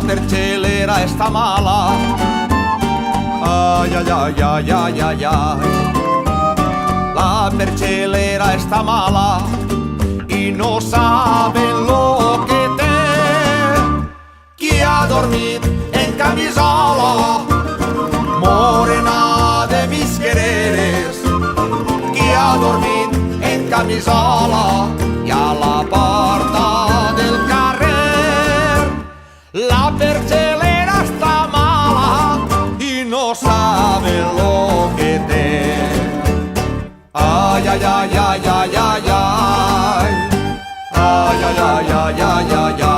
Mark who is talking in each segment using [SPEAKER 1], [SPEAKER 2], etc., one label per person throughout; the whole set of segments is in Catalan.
[SPEAKER 1] Terchelera está mala, ay, ay, ay, ay, ay, ay, ay. La perchelera está mala y no saben lo que que ha dormit en camisola, morena de mis quereres, que ha dormit en camisola y a la porta del carrer. La perchelera está mala y no sabe lo que ay, ay, ay, ay, ay, ay, ay. Ay, ay, ay, ay, ay, ay, ay.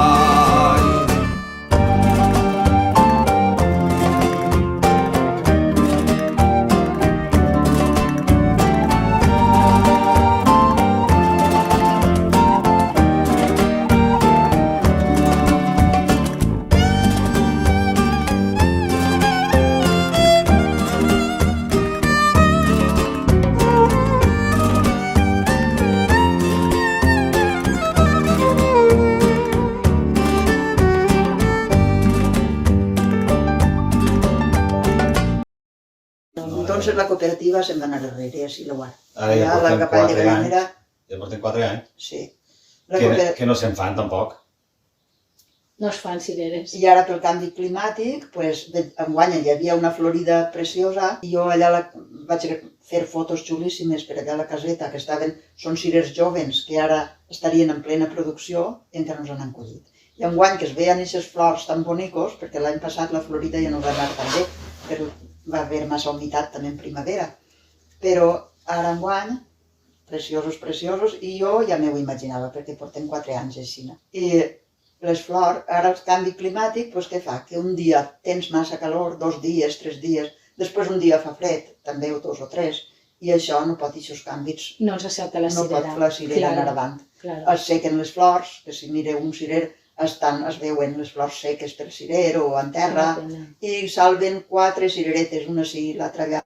[SPEAKER 2] Entonces la cooperativa se'n va anar darrere, a Silauar.
[SPEAKER 3] Ara ja porten 4 anys. Ja porten 4 anys.
[SPEAKER 2] Sí.
[SPEAKER 3] Que no se'n fan tampoc.
[SPEAKER 4] No es fan cireres.
[SPEAKER 2] I ara pel canvi climàtic, enguany hi havia una florida preciosa i jo allà vaig fer fotos xulíssimes per allà a la caseta, que són cirers jovens que ara estarien en plena producció i encara no s'han collit. I enguany que es veien aquestes flors tan bonicos, perquè l'any passat la florida ja no va anar tan bé, però va haver massa humitat també en primavera, però ara enguany, preciosos, preciosos, i jo ja m'ho imaginava, perquè portem 4 anys així. I les flors, ara el canvi climàtic, què fa? Que un dia tens massa calor, 2 dies, 3 dies, després un dia fa fred, també 2 o 3, i això no pot, aquests canvis,
[SPEAKER 4] no ens accepta la cirera.
[SPEAKER 2] No pot la cirera anar avant. Es sequen les flors, que si mireu un cirer, es veuen les flors seques per cirer o en terra, i salven 4 cireretes, una sí, l'altra allà.